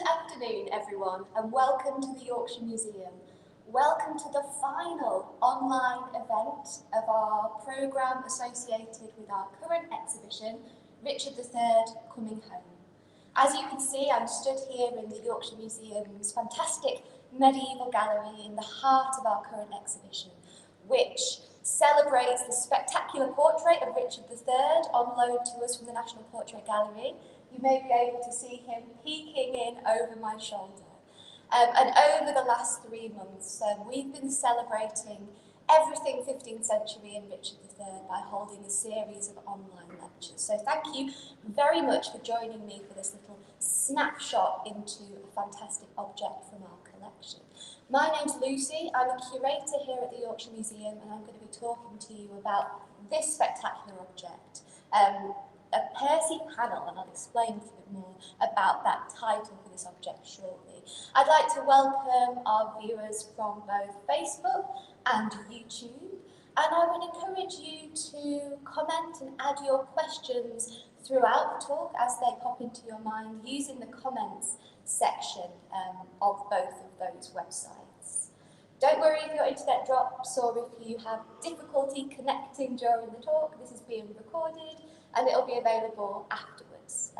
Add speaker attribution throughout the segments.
Speaker 1: Good afternoon, everyone, and welcome to the Yorkshire Museum. Welcome to the final online event of our programme associated with our current exhibition, Richard III Coming Home. As you can see, I'm stood here in the Yorkshire Museum's fantastic medieval gallery in the heart of our current exhibition, which celebrates the spectacular portrait of Richard III on loan to us from the National Portrait Gallery. You may be able to see him peeking in over my shoulder. And over the last 3 months, we've been celebrating everything 15th century and Richard III by holding a series of online lectures. So thank you very much for joining me for this little snapshot into a fantastic object from our collection. My name's Lucy, I'm a curator here at the Yorkshire Museum, and I'm going to be talking to you about this spectacular object. A Percy panel, and I'll explain a little bit more about that title for this object shortly. I'd like to welcome our viewers from both Facebook and YouTube, and I would encourage you to comment and add your questions throughout the talk as they pop into your mind using the comments section of both of those websites. Don't worry if your internet drops or if you have difficulty connecting during the talk. This is being recorded and it'll be available afterwards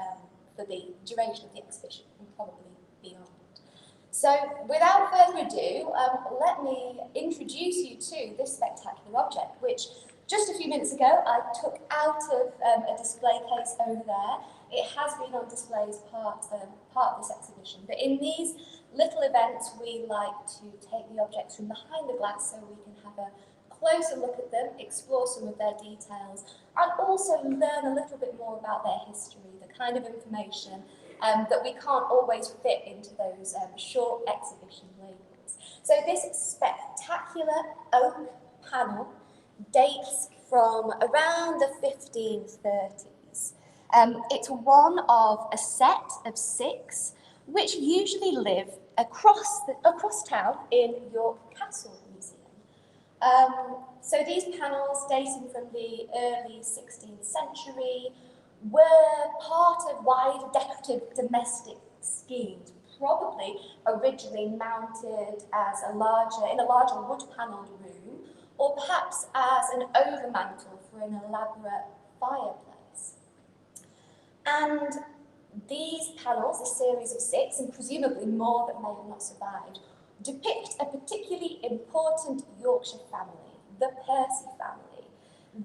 Speaker 1: for the duration of the exhibition and probably beyond. So without further ado, let me introduce you to this spectacular object, which just a few minutes ago I took out of a display case over there. It has been on display as part of this exhibition, but in these little events we like to take the objects from behind the glass so we can have a closer look at them, explore some of their details, and also learn a little bit more about their history, the kind of information that we can't always fit into those short exhibition labels. So this spectacular oak panel dates from around the 1530s. It's one of a set of 6 which usually live across town in York Castle Museum. So these panels, dating from the early 16th century, were part of wider decorative domestic schemes, probably originally mounted as in a larger wood-panelled room, or perhaps as an overmantel for an elaborate fireplace. And these panels, a series of 6, and presumably more that may have not survived, depict a particularly important Yorkshire family, the Percy family.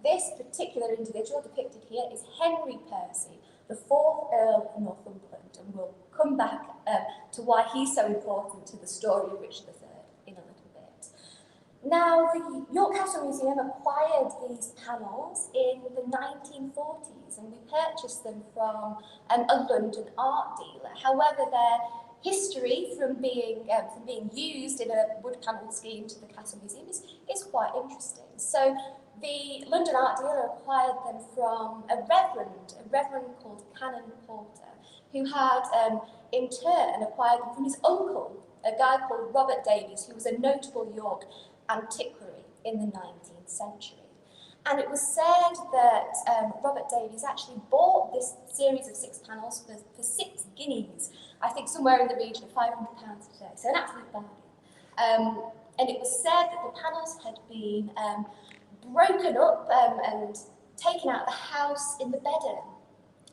Speaker 1: This particular individual depicted here is Henry Percy, the 4th Earl of Northumberland, and we'll come back to why he's so important to the story of Richard III in a little bit. Now, the York Castle Museum acquired these panels in the 1940s, and we purchased them from a London art dealer. However, their history from being used in a wood-panelled scheme to the Castle Museum is quite interesting. So the London art dealer acquired them from a reverend called Canon Porter, who had in turn acquired them from his uncle, a guy called Robert Davies, who was a notable York antiquary in the 19th century. And it was said that Robert Davies actually bought this series of 6 panels for 6 guineas, I think somewhere in the region of £500 today, so an absolute bargain. And it was said that the panels had been broken up and taken out of the house in the Bedern,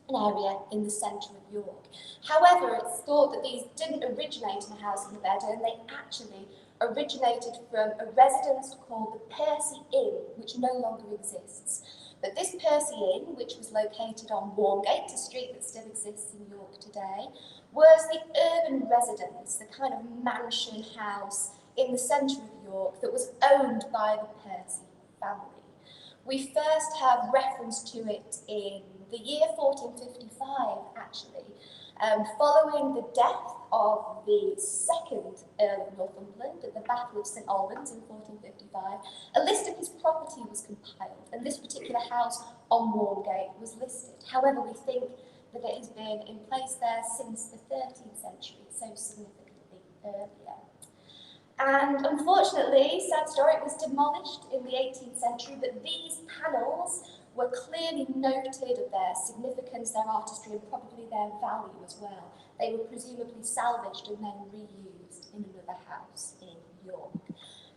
Speaker 1: an area in the centre of York. However, it's thought that these didn't originate in a house in the Bedern, they actually originated from a residence called the Percy Inn, which no longer exists. But this Percy Inn, which was located on Warmgate, a street that still exists in York today, was the urban residence, the kind of mansion house in the centre of York that was owned by the Percy family. We first have reference to it in the year 1455, actually, following the death of the 2nd Earl of Northumberland at the Battle of St Albans in 1455. A list of his property was compiled, and this particular house on Warmgate was listed. However, we think that it has been in place there since the 13th century, so significantly earlier. And unfortunately, sad story, it was demolished in the 18th century, but these panels were clearly noted of their significance, their artistry, and probably their value as well. They were presumably salvaged and then reused in another house in York.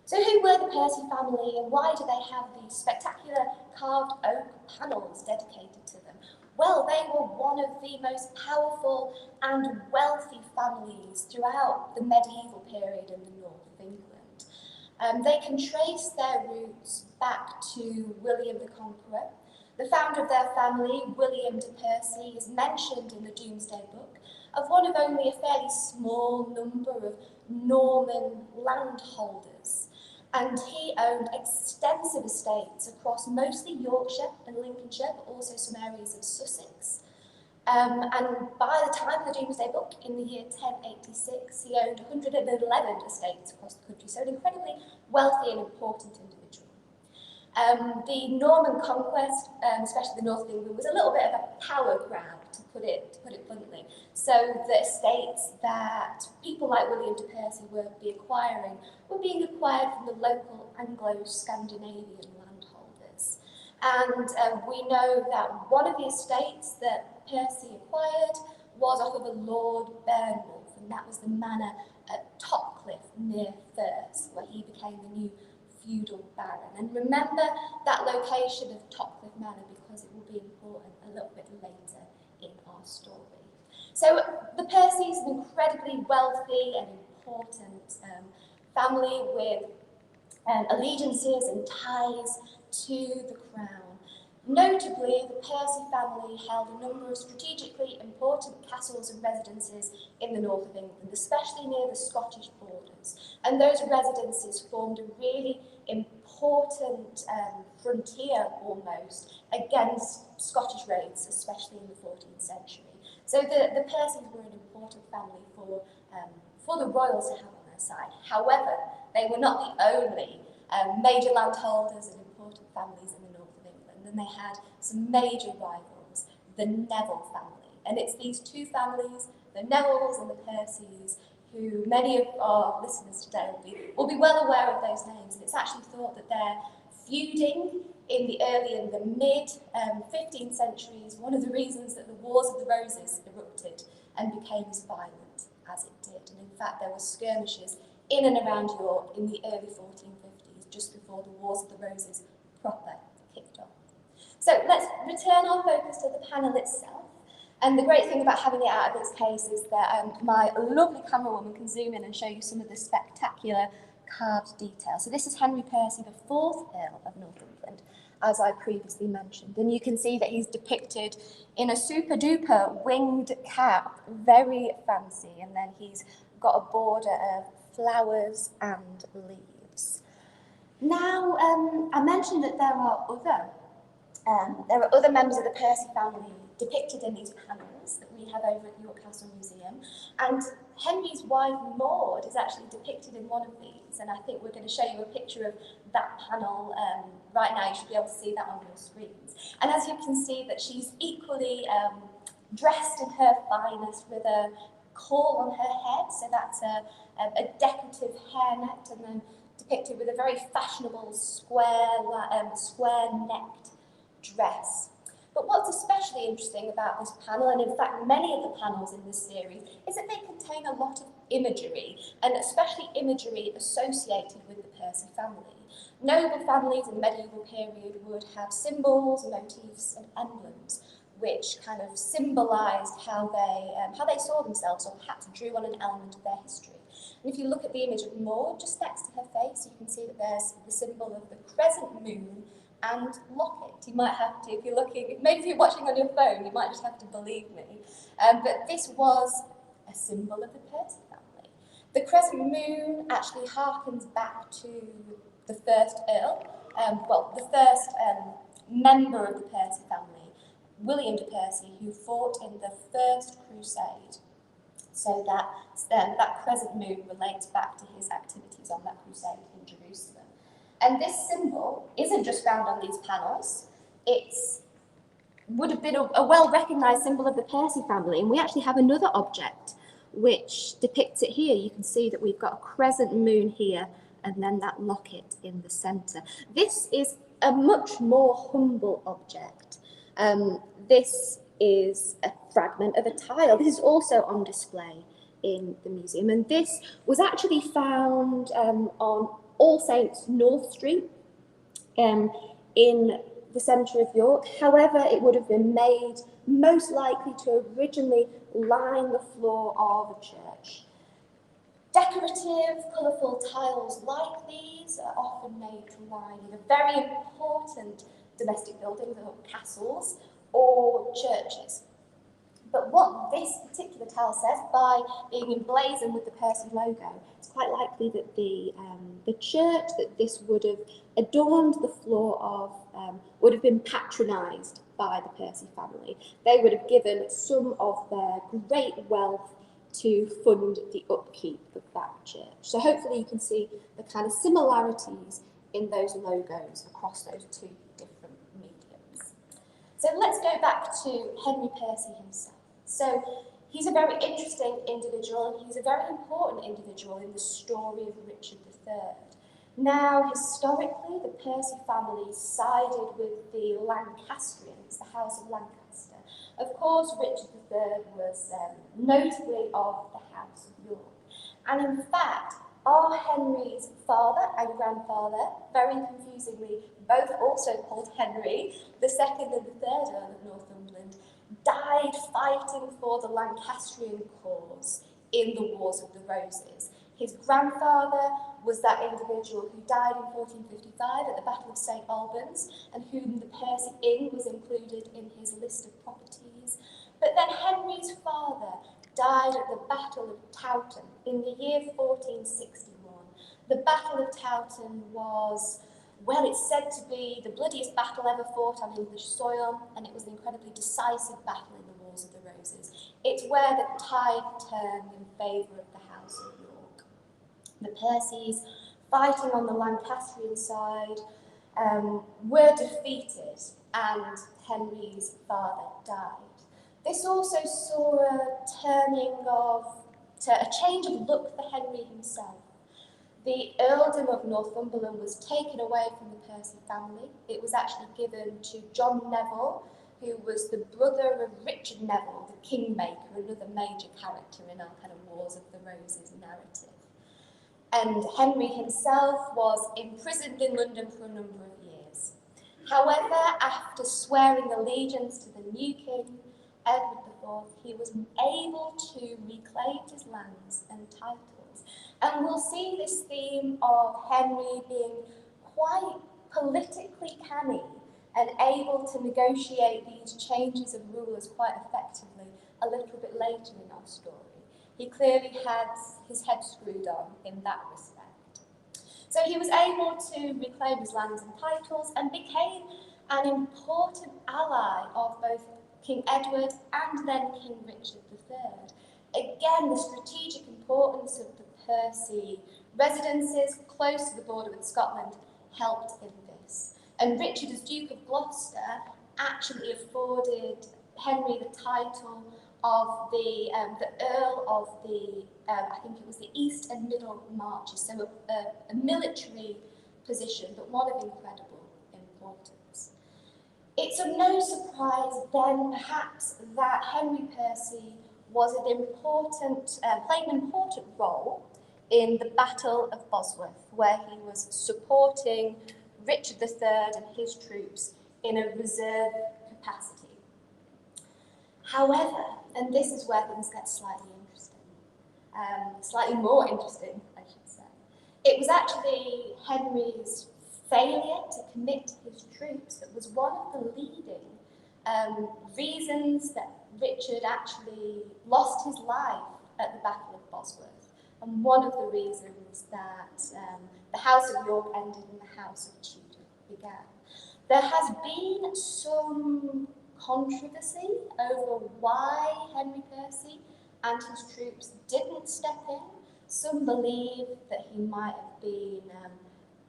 Speaker 1: So who were the Percy family, and why do they have these spectacular carved oak panels dedicated to them? Well, they were one of the most powerful and wealthy families throughout the medieval period in the north of England. They can trace their roots back to William the Conqueror. The founder of their family, William de Percy, is mentioned in the Domesday Book of one of only a fairly small number of Norman landholders. And he owned extensive estates across mostly Yorkshire and Lincolnshire, but also some areas of Sussex. And by the time of the Domesday Book, in the year 1086, he owned 111 estates across the country, so an incredibly wealthy and important individual. The Norman conquest, especially the north of England, was a little bit of a power grab, to put it bluntly. So the estates that people like William de Percy were being acquired from the local Anglo-Scandinavian landholders. And we know that one of the estates that Percy acquired was off of a Lord Bernwulf, and that was the manor at Topcliffe near Thirsk, where he became the new feudal baron. And remember that location of Topcliffe Manor because it will be important a little bit later in our story. So the Percys, an incredibly wealthy and important family with allegiances and ties to the crown. Notably, the Percy family held a number of strategically important castles and residences in the north of England, especially near the Scottish borders. And those residences formed a really important frontier almost against Scottish raids, especially in the 14th century. So the Percys were an important family for the royals to have on their side. However, they were not the only major landholders and important families in the north of England, and they had some major rivals, the Neville family. And it's these two families, the Nevilles and the Percys, who many of our listeners today will be well aware of those names. And it's actually thought that they're feuding in the mid 15th centuries, one of the reasons that the Wars of the Roses erupted and became as violent as it did. And in fact, there were skirmishes in and around York in the early 1450s, just before the Wars of the Roses proper kicked off. So let's return our focus to the panel itself. And the great thing about having it out of its case is that my lovely camera woman can zoom in and show you some of the spectacular carved detail. So this is Henry Percy, the 4th Earl of Northumberland, as I previously mentioned. And you can see that he's depicted in a super duper winged cap, very fancy, and then he's got a border of flowers and leaves. Now, I mentioned that there are other members of the Percy family depicted in these panels that we have over at York Castle Museum, and Henry's wife Maud is actually depicted in one of these, and I think we're going to show you a picture of that panel right now. You should be able to see that on your screens. And as you can see, that she's equally dressed in her finest with a caul on her head, so that's a decorative hairnet, and then depicted with a very fashionable square-necked dress. But what's especially interesting about this panel, and in fact many of the panels in this series, is that they contain a lot of imagery, and especially imagery associated with the Percy family. Noble families in the medieval period would have symbols, motifs, and emblems, which kind of symbolised how they saw themselves, or perhaps drew on an element of their history. And if you look at the image of Maud, just next to her face, you can see that there's the symbol of the crescent moon and locket. You might have to, if you're looking, maybe if you're watching on your phone, you might just have to believe me. But this was a symbol of the Percy family. The crescent moon actually harkens back to the first Earl, the first member of the Percy family, William de Percy, who fought in the First Crusade. So that crescent moon relates back to his activities on that crusade in Jerusalem. And this symbol isn't just found on these panels. It would have been a well-recognised symbol of the Percy family. And we actually have another object which depicts it here. You can see that we've got a crescent moon here and then that locket in the centre. This is a much more humble object. This is a fragment of a tile. This is also on display in the museum, and this was actually found on All Saints North Street in the centre of York. However, it would have been made most likely to originally line the floor of a church. Decorative, colourful tiles like these are often made to line either very important domestic buildings or castles or churches. But what this particular tile says, by being emblazoned with the Percy logo, it's quite likely that the church that this would have adorned the floor of would have been patronised by the Percy family. They would have given some of their great wealth to fund the upkeep of that church. So hopefully you can see the kind of similarities in those logos across those two different mediums. So let's go back to Henry Percy himself. So he's a very interesting individual, and he's a very important individual in the story of Richard III. Now, historically, the Percy family sided with the Lancastrians, the House of Lancaster. Of course, Richard III was notably of the House of York. And in fact, our Henry's father and grandfather, very confusingly, both also called Henry, the second and the third Earl of Northumberland, died fighting for the Lancastrian cause in the Wars of the Roses. His grandfather was that individual who died in 1455 at the Battle of St Albans, and whom the Percy Inn was included in his list of properties. But then Henry's father died at the Battle of Towton in the year 1461. The Battle of Towton was, well, it's said to be the bloodiest battle ever fought on English soil, and it was an incredibly decisive battle in the Wars of the Roses. It's where the tide turned in favour of the House of York. The Percys, fighting on the Lancastrian side, were defeated, and Henry's father died. This also saw a change of look for Henry himself. The earldom of Northumberland was taken away from the Percy family. It was actually given to John Neville, who was the brother of Richard Neville, the Kingmaker, another major character in our kind of Wars of the Roses narrative. And Henry himself was imprisoned in London for a number of years. However, after swearing allegiance to the new king, Edward IV, he was able to reclaim his lands and titles. And we'll see this theme of Henry being quite politically canny and able to negotiate these changes of rulers quite effectively a little bit later in our story. He clearly had his head screwed on in that respect. So he was able to reclaim his lands and titles and became an important ally of both King Edward and then King Richard III. Again, the strategic importance of the Percy residences close to the border with Scotland helped in this. And Richard, as Duke of Gloucester, actually afforded Henry the title of the Earl of the, I think it was the East and Middle Marches, so a military position, but one of incredible importance. It's of no surprise then, perhaps, that Henry Percy was played an important role in the Battle of Bosworth, where he was supporting Richard III and his troops in a reserve capacity. However, and this is where things get slightly interesting, slightly more interesting, I should say, it was actually Henry's failure to commit his troops that was one of the leading reasons that Richard actually lost his life at the Battle of Bosworth, and one of the reasons that the House of York ended and the House of Tudor began. There has been some controversy over why Henry Percy and his troops didn't step in. Some believe that he might have been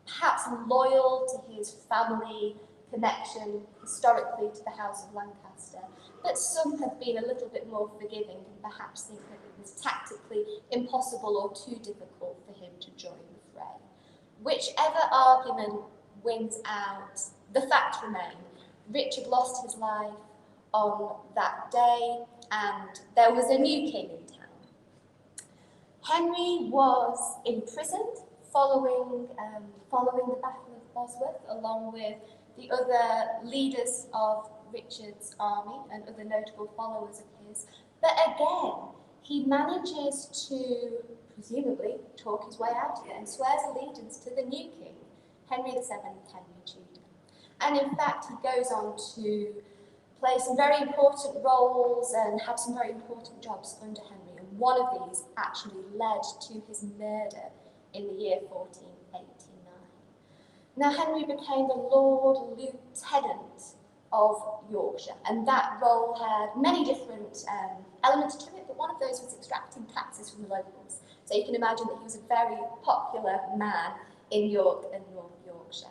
Speaker 1: perhaps loyal to his family connection historically to the House of Lancaster, but some have been a little bit more forgiving and perhaps think that it was tactically impossible or too difficult for him to join the fray. Whichever argument wins out, the facts remain. Richard lost his life on that day, and there was a new king in town. Henry was imprisoned following the Battle of Bosworth, along with the other leaders of Richard's army and other notable followers of his. But again, he manages to, presumably, talk his way out of it and swears allegiance to the new king, Henry VII, Henry Tudor. And in fact, he goes on to play some very important roles and have some very important jobs under Henry. And one of these actually led to his murder in the year 1489. Now, Henry became the Lord Lieutenant of Yorkshire, and that role had many different elements to it, but one of those was extracting taxes from the locals. So you can imagine that he was a very popular man in York and North Yorkshire.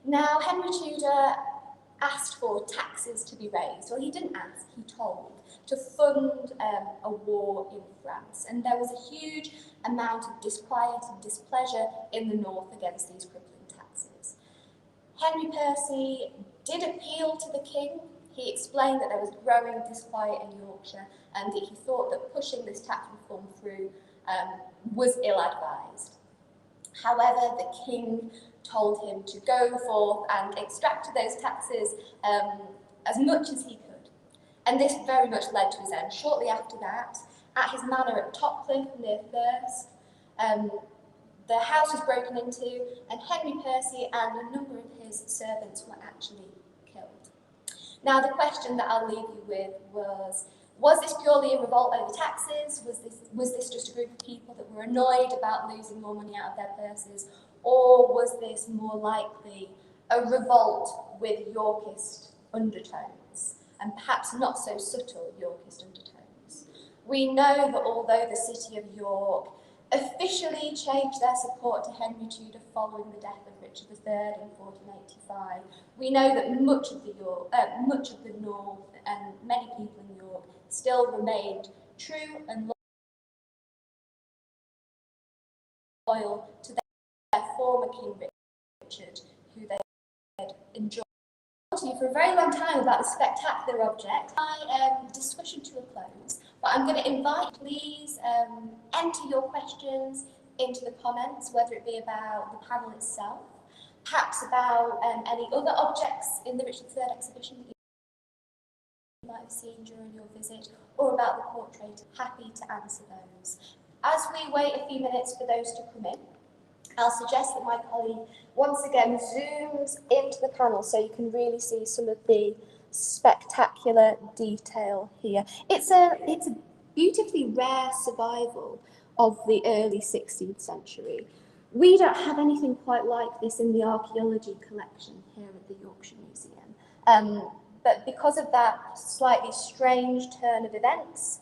Speaker 1: Now, Henry Tudor asked for taxes to be raised. Well, he didn't ask, he told, to fund a war in France. And there was a huge amount of disquiet and displeasure in the north against these crippling taxes. Henry Percy did appeal to the king. He explained that there was growing disquiet in Yorkshire and that he thought that pushing this tax reform through was ill-advised. However, the king told him to go forth and extract those taxes as much as he could. And this very much led to his end. Shortly after that, at his manor at Topcliffe near Thirsk, the house was broken into, and Henry Percy and a number of his servants were actually killed. Now, the question that I'll leave you with was this purely a revolt over taxes? Was this just a group of people that were annoyed about losing more money out of their purses? Or was this more likely a revolt with Yorkist undertones, and perhaps not so subtle Yorkist undertones? We know that although the city of York officially changed their support to Henry Tudor following the death of Richard III in 1485, we know that much of the north and many people in York still remained true and loyal to their former King Richard, who they had enjoyed to you for a very long time about this spectacular object. My discussion to a close, but I'm going to invite, please enter your questions into the comments, whether it be about the panel itself, perhaps about any other objects in the Richard III exhibition that you might have seen during your visit, or about the portrait. Happy to answer those. As we wait a few minutes for those to come in, I'll suggest that my colleague once again zooms into the panel so you can really see some of the spectacular detail here. It's a beautifully rare survival of the early 16th century. We don't have anything quite like this in the archaeology collection here at the Yorkshire Museum. But because of that slightly strange turn of events,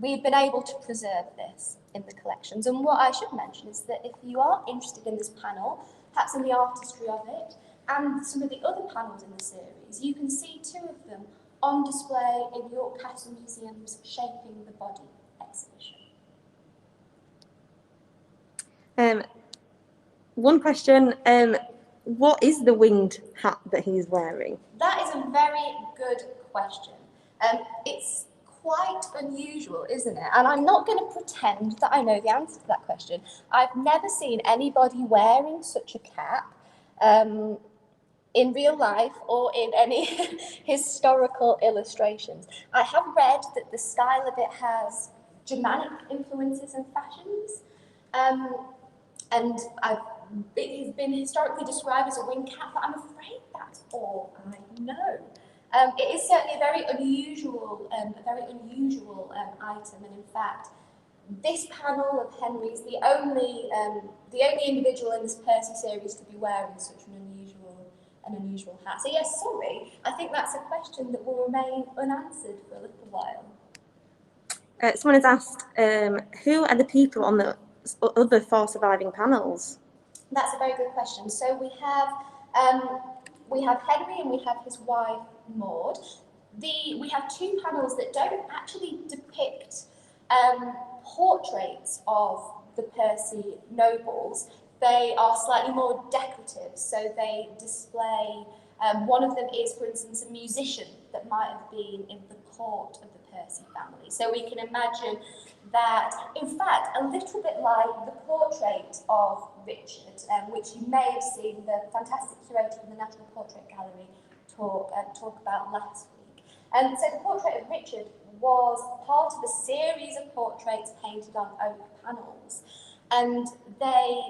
Speaker 1: we've been able to preserve this in the collections. And what I should mention is that if you are interested in this panel, perhaps in the artistry of it, and some of the other panels in the series, you can see two of them on display in York Castle Museum's Shaping the Body exhibition.
Speaker 2: One question, what is the winged hat that he's wearing?
Speaker 1: That is a very good question. It's quite unusual, isn't it? And I'm not going to pretend that I know the answer to that question. I've never seen anybody wearing such a cap in real life or in any historical illustrations. I have read that the style of it has Germanic influences and fashions, and it has been historically described as a wing cap, but I'm afraid that's all I know. It is certainly a very unusual item, and in fact, this panel of Henry is the only individual in this Percy series to be wearing such an unusual hat. So yes, sorry, I think that's a question that will remain unanswered for a little while.
Speaker 2: Someone has asked, who are the people on the other 4 surviving panels?
Speaker 1: That's a very good question. So we have Henry and we have his wife Maud. We have 2 panels that don't actually depict portraits of the Percy nobles. They are slightly more decorative, so they display, one of them is, for instance, a musician that might have been in the court of the Percy family. So we can imagine that, in fact, a little bit like the portrait of Richard, which you may have seen the fantastic curator from the National Portrait Gallery talk about last week. And so the portrait of Richard was part of a series of portraits painted on oak panels. And they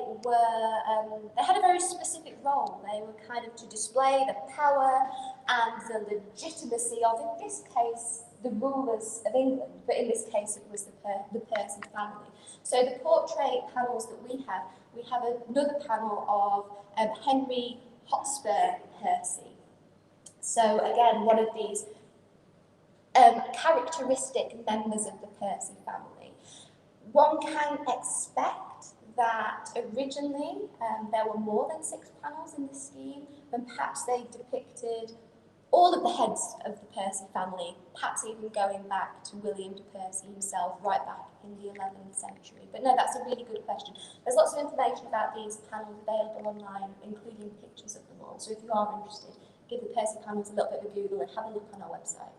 Speaker 1: had a very specific role. They were kind of to display the power and the legitimacy of, in this case, the rulers of England, but in this case it was the Percy family. So the portrait panels that we have another panel of Henry Hotspur Percy. So again, one of these characteristic members of the Percy family. One can expect that originally there were more than 6 panels in the scheme, and perhaps they depicted all of the heads of the Percy family, perhaps even going back to William de Percy himself, right back in the 11th century. But no, that's a really good question. There's lots of information about these panels available online, including pictures of them all. So if you are interested, give the Percy panels a little bit of a Google and have a look on our website.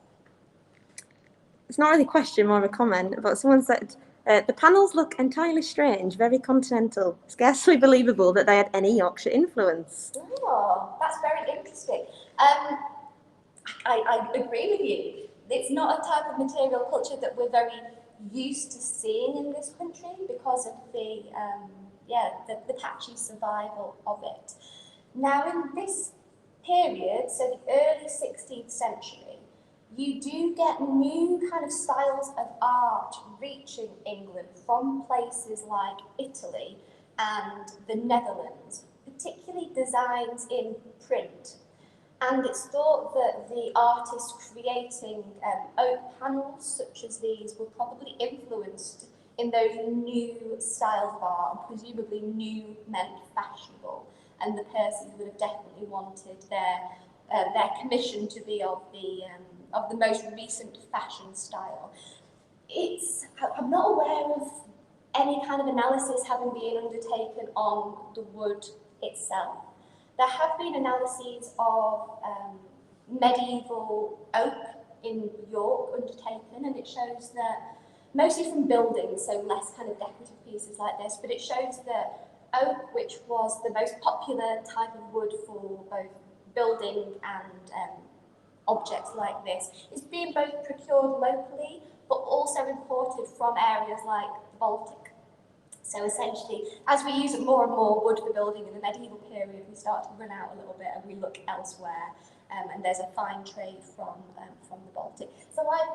Speaker 2: It's not really a question, more of a comment, but someone said, the panels look entirely strange, very continental. Scarcely believable that they had any Yorkshire influence.
Speaker 1: Oh, that's very interesting. I agree with you. It's not a type of material culture that we're very used to seeing in this country because of the patchy survival of it. Now, in this period, so the early 16th century, you do get new kind of styles of art reaching England from places like Italy and the Netherlands, particularly designs in print. And it's thought that the artists creating oak panels such as these were probably influenced in those new styles of art, and presumably new meant fashionable. And the Percys would have definitely wanted their commission to be of the most recent fashion style. I'm not aware of any kind of analysis having been undertaken on the wood itself. There have been analyses of medieval oak in York undertaken, and it shows that, mostly from buildings, so less kind of decorative pieces like this, but it shows that oak, which was the most popular type of wood for both building and objects like this, is being both procured locally, but also imported from areas like the Baltic. So essentially, as we use more and more wood for building in the medieval period, we start to run out a little bit and we look elsewhere, and there's a fine trade from the Baltic. So I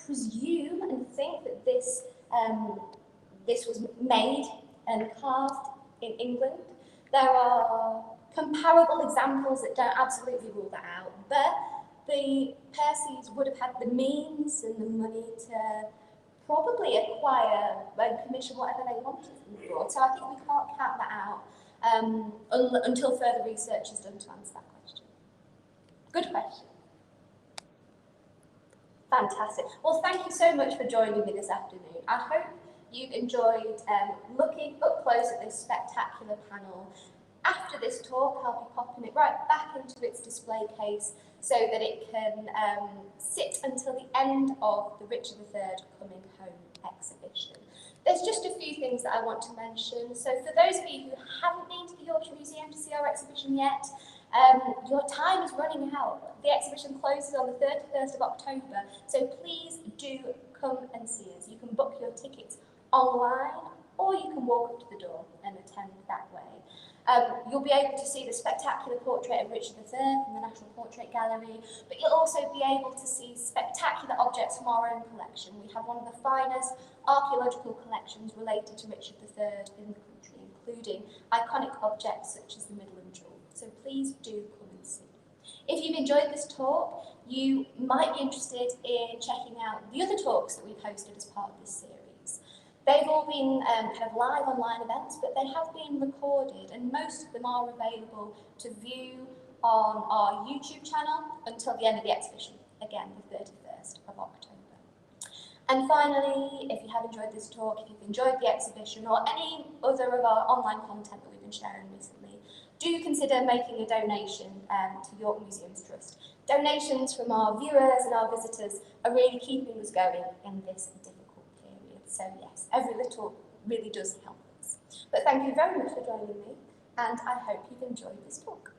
Speaker 1: presume and think that this was made and carved in England. There are comparable examples that don't absolutely rule that out, but the Percys would have had the means and the money to probably acquire and commission whatever they wanted from abroad. So I think we can't count that out until further research is done to answer that question. Good question. Fantastic. Well, thank you so much for joining me this afternoon. I hope you've enjoyed looking up close at this spectacular panel. After this talk, I'll be popping it right back into its display case so that it can sit until the end of the Richard III Coming Home exhibition. There's just a few things that I want to mention. So for those of you who haven't been to the Yorkshire Museum to see our exhibition yet, your time is running out. The exhibition closes on the 31st of October, so please do come and see us. You can book your tickets online, or you can walk up to the door and attend that way. You'll be able to see the spectacular portrait of Richard III from the National Portrait Gallery, but you'll also be able to see spectacular objects from our own collection. We have one of the finest archaeological collections related to Richard III in the country, including iconic objects such as the Midland Jewel. So please do come and see. If you've enjoyed this talk, you might be interested in checking out the other talks that we've hosted as part of this series. They've all been kind of live online events, but they have been recorded, and most of them are available to view on our YouTube channel until the end of the exhibition, again, the 31st of October. And finally, if you have enjoyed this talk, if you've enjoyed the exhibition or any other of our online content that we've been sharing recently, do consider making a donation to York Museums Trust. Donations from our viewers and our visitors are really keeping us going in this difficult period. So yes, every little really does help us. But thank you very much for joining me, and I hope you've enjoyed this talk.